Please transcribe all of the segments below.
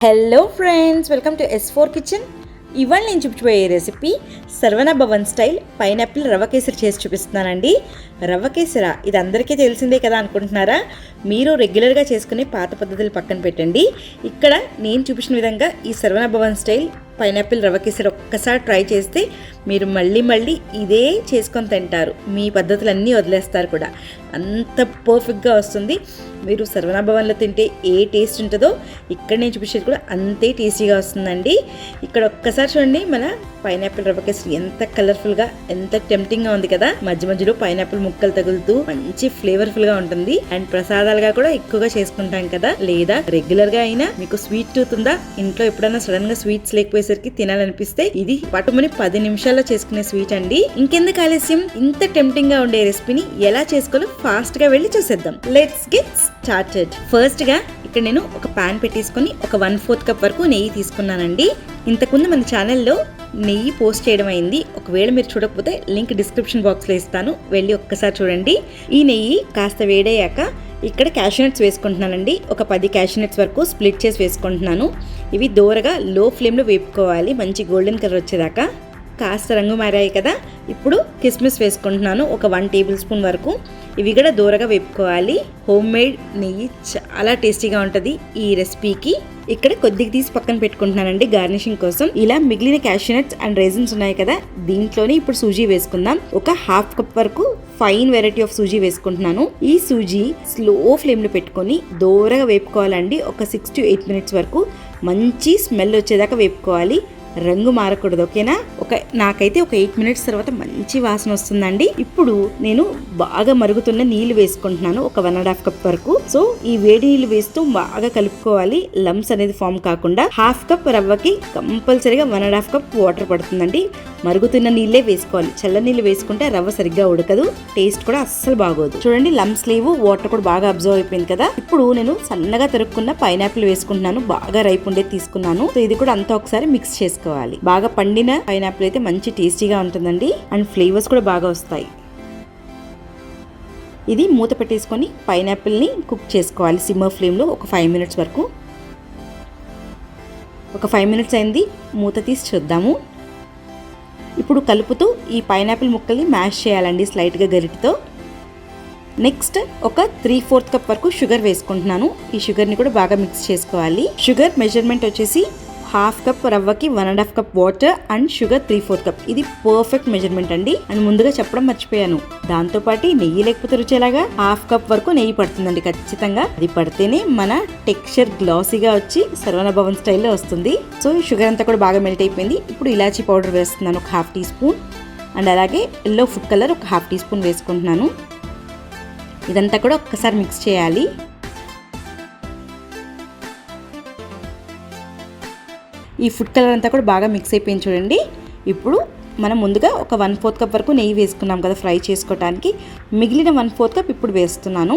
Hello friends, welcome to S4 kitchen. ఇవాళ నేను చూపించబోయే recipe Saravana Bhavan style pineapple రవ కేసరి చేసి చూపిస్తున్నానండి. రవ కేసర ఇది అందరికీ తెలిసిందే కదా అనుకుంటున్నారా? మీరు రెగ్యులర్గా చేసుకునే పాత పద్ధతులు పక్కన పెట్టండి. ఇక్కడ నేను చూపించిన విధంగా ఈ సర్వనా భవన్ స్టైల్ పైనాపిల్ రవ కేసరి ఒక్కసారి ట్రై చేస్తే మీరు మళ్ళీ మళ్ళీ ఇదే చేసుకొని తింటారు. మీ పద్ధతులన్నీ వదిలేస్తారు కూడా. అంత పర్ఫెక్ట్గా వస్తుంది. మీరు సర్వనా భవన్లో తింటే ఏ టేస్ట్ ఉంటుందో ఇక్కడ నేను చూపించేది కూడా అంతే టేస్టీగా వస్తుందండి. ఇక్కడ ఒక్కసారి చూడండి, మన పైనాపిల్ రవ కేసరి ఎంత కలర్ఫుల్గా, ఎంత టెంప్టింగ్గా ఉంది కదా. మధ్య మధ్యలో పైనాపిల్ ముక్కలు తగులుతూ మంచి ఫ్లేవర్ఫుల్గా ఉంటుంది. అండ్ ప్రసాదాలుగా కూడా ఎక్కువగా చేసుకుంటాం కదా. లేదా రెగ్యులర్గా అయినా మీకు స్వీట్ టూత్ ఉందా, ఇంట్లో ఎప్పుడైనా సడన్ గా స్వీట్స్ లేకపోయేసరికి తినాలనిపిస్తే ఇది పట్టుమని 10 నిమిషాల్లో చేసుకునే స్వీట్ అండి. ఇంకెందుకు ఆలస్యం, ఇంత టెంప్టింగ్ గా ఉండే రెసిపీని ఎలా చేసుకోవాలో ఫాస్ట్ గా వెళ్ళి చూసేద్దాం. Let's get started. ఫస్ట్ గా ఇక్కడ నేను ఒక పాన్ పెట్టేసుకొని ఒక 1/4 కప్ వరకు నెయ్యి తీసుకున్నానండి. ఇంతకుముందు మన ఛానల్లో నెయ్యి పోస్ట్ చేయడం అయింది. ఒకవేళ మీరు చూడకపోతే లింక్ డిస్క్రిప్షన్ బాక్స్లో ఇస్తాను, వెళ్ళి ఒక్కసారి చూడండి. ఈ నెయ్యి కాస్త వేడయ్యాక ఇక్కడ క్యాష్యూనట్స్ వేసుకుంటున్నానండి. ఒక 10 క్యాష్యూనట్స్ వరకు స్ప్లిట్ చేసి వేసుకుంటున్నాను. ఇవి దోరగా లో ఫ్లేమ్లో వేపుకోవాలి, మంచి గోల్డెన్ కలర్ వచ్చేదాకా. కాస్త రంగు మారాయి కదా. ఇప్పుడు కిస్మిస్ వేసుకుంటున్నాను, ఒక 1 టేబుల్ స్పూన్ వరకు. ఇవి కూడా దూరగా వేపుకోవాలి. హోమ్ మేడ్ నెయ్యి చాలా టేస్టీగా ఉంటుంది ఈ రెసిపీకి. ఇక్కడ కొద్దిగా తీసి పక్కన పెట్టుకుంటున్నానండి గార్నిషింగ్ కోసం. ఇలా మిగిలిన క్యాష్యూనట్స్ అండ్ రైజిన్స్ ఉన్నాయి కదా, దీంట్లోనే ఇప్పుడు సూజీ వేసుకుందాం. ఒక 1/2 కప్ వరకు ఫైన్ వెరైటీ ఆఫ్ సూజీ వేసుకుంటున్నాను. ఈ సూజీ స్లో ఫ్లేమ్ లో పెట్టుకొని దూరగా వేపుకోవాలండి. ఒక 6 to 8 మినిట్స్ వరకు మంచి స్మెల్ వచ్చేదాకా వేపుకోవాలి. రంగు మారకూడదు, ఓకేనా? నాకైతే ఒక 8 మినిట్స్ తర్వాత మంచి వాసన వస్తుందండి. ఇప్పుడు నేను బాగా మరుగుతున్న నీళ్లు వేసుకుంటున్నాను, ఒక 1.5 కప్ వరకు. సో ఈ వేడి నీళ్లు వేస్తూ బాగా కలుపుకోవాలి, లమ్స్ అనేది ఫామ్ కాకుండా. 1/2 కప్ రవ్వకి కంపల్సరీగా 1.5 కప్ వాటర్ పడుతుందండి. మరుగుతున్న నీళ్ళే వేసుకోవాలి, చల్ల నీళ్ళు వేసుకుంటే రవ్వ సరిగ్గా ఉడకదు, టేస్ట్ కూడా అస్సలు బాగోదు. చూడండి, లమ్స్ లేవు, వాటర్ కూడా బాగా అబ్జర్వ్ అయిపోయింది కదా. ఇప్పుడు నేను సన్నగా తరుక్కున్న పైనాపిల్ వేసుకుంటున్నాను, బాగా రైప్ ఉండేది తీసుకున్నాను. సో ఇది కూడా అంతా ఒకసారి మిక్స్ చేసుకోవాలి. బాగా పండిన పైనాపిల్ అయితే మంచి టేస్టీగా ఉంటుందండి, అండ్ ఫ్లేవర్స్ కూడా బాగా వస్తాయి. ఇది మూత పెట్టేసుకొని పైనాపిల్ని కుక్ చేసుకోవాలి సిమ్మర్ ఫ్లేమ్లో ఒక 5 మినిట్స్ వరకు. ఒక 5 మినిట్స్ అయింది, మూత తీసి చూద్దాము. ఇప్పుడు కలుపుతూ ఈ పైనాపిల్ ముక్కల్ని మ్యాష్ చేయాలండి స్లైట్గా గరిటతో. నెక్స్ట్ ఒక 3/4 కప్ వరకు షుగర్ వేసుకుంటున్నాను. ఈ షుగర్ని కూడా బాగా మిక్స్ చేసుకోవాలి. షుగర్ మెజర్మెంట్ వచ్చేసి 1/2 కప్ రవ్వకి 1.5 cup water and sugar 3/4 cup. ఇది పర్ఫెక్ట్ మెజర్మెంట్ అండి. అండ్ ముందుగా చెప్పడం మర్చిపోయాను, దాంతోపాటు నెయ్యి లేకపోతే రుచేలాగా 1/2 కప్ వరకు నెయ్యి పడుతుందండి ఖచ్చితంగా. అది పడితేనే మన టెక్స్చర్ గ్లాసీగా వచ్చి సర్వనా భవన్ స్టైల్లో వస్తుంది. సో ఈ షుగర్ అంతా కూడా బాగా మెల్ట్ అయిపోయింది. ఇప్పుడు ఇలాచీ పౌడర్ వేస్తున్నాను, ఒక 1/2 టీ స్పూన్. అండ్ అలాగే ఎల్లో ఫుడ్ కలర్ ఒక 1/2 టీ స్పూన్ వేసుకుంటున్నాను. ఇదంతా కూడా ఒక్కసారి మిక్స్ చేయాలి. ఈ ఫుడ్ కలర్ అంతా కూడా బాగా మిక్స్ అయిపోయింది చూడండి. ఇప్పుడు మనం ముందుగా ఒక 1/4 కప్ వరకు నెయ్యి వేసుకున్నాం కదా ఫ్రై చేసుకోవడానికి, మిగిలిన 1/4 కప్ ఇప్పుడు వేస్తున్నాను.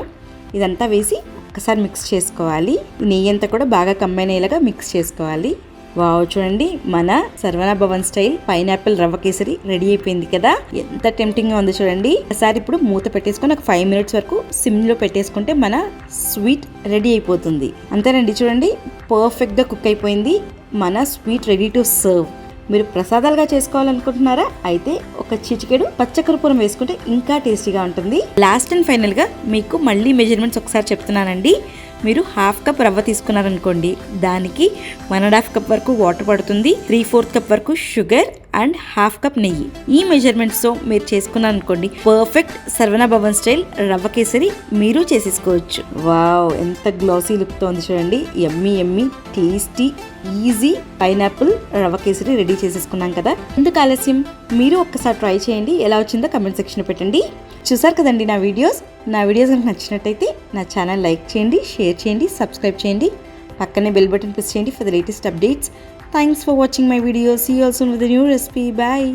ఇదంతా వేసి ఒకసారి మిక్స్ చేసుకోవాలి. నెయ్యి అంతా కూడా బాగా కంబైన్ అయ్యేలాగా మిక్స్ చేసుకోవాలి. వావ్, చూడండి, మన సర్వనా భవన్ స్టైల్ పైనాపిల్ రవ్వ కేసరి రెడీ అయిపోయింది కదా. ఎంత టెంప్టింగ్ గా ఉంది చూడండి. ఒకసారి ఇప్పుడు మూత పెట్టేసుకొని ఒక 5 మినిట్స్ వరకు సిమ్ లో పెట్టేసుకుంటే మన స్వీట్ రెడీ అయిపోతుంది. అంతేనండి, చూడండి, పర్ఫెక్ట్ గా కుక్ అయిపోయింది. మన స్వీట్ రెడీ టు సర్వ్. మీరు ప్రసాదాలుగా చేసుకోవాలనుకుంటున్నారా? అయితే ఒక చిటికెడు పచ్చకర్పూరం వేసుకుంటే ఇంకా టేస్టీగా ఉంటుంది. లాస్ట్ అండ్ ఫైనల్ గా మీకు మళ్ళీ మెజర్మెంట్స్ ఒకసారి చెప్తున్నానండి. మీరు 1/2 కప్ రవ్వ తీసుకున్నారనుకోండి, దానికి 1.5 కప్ వరకు వాటర్ పడుతుంది, 3/4 కప్ వరకు షుగర్ అండ్ 1/2 కప్ నెయ్యి. ఈ మెజర్మెంట్స్తో మీరు చేసుకున్నారనుకోండి, పర్ఫెక్ట్ సర్వనా భవన్ స్టైల్ రవ్వ కేసరి మీరు చేసేసుకోవచ్చు. వావ్, ఎంత గ్లాసీ లుక్తో ఉంది చూడండి. Emmy Emmy tasty easy pineapple రవ్వ కేసరి రెడీ చేసేసుకున్నాం కదా. ఎందుకు ఆలస్యం, మీరు ఒక్కసారి ట్రై చేయండి. ఎలా వచ్చిందో కమెంట్ సెక్షన్లో పెట్టండి. చూసారు కదండి నా వీడియోస్ కనుక నచ్చినట్టయితే నా ఛానల్ లైక్ చేయండి, షేర్ చేయండి, సబ్స్క్రైబ్ చేయండి. పక్కనే బెల్ బటన్ ప్రెస్ చేయండి for the latest updates. Thanks for watching my video. See you all soon with a new recipe. Bye.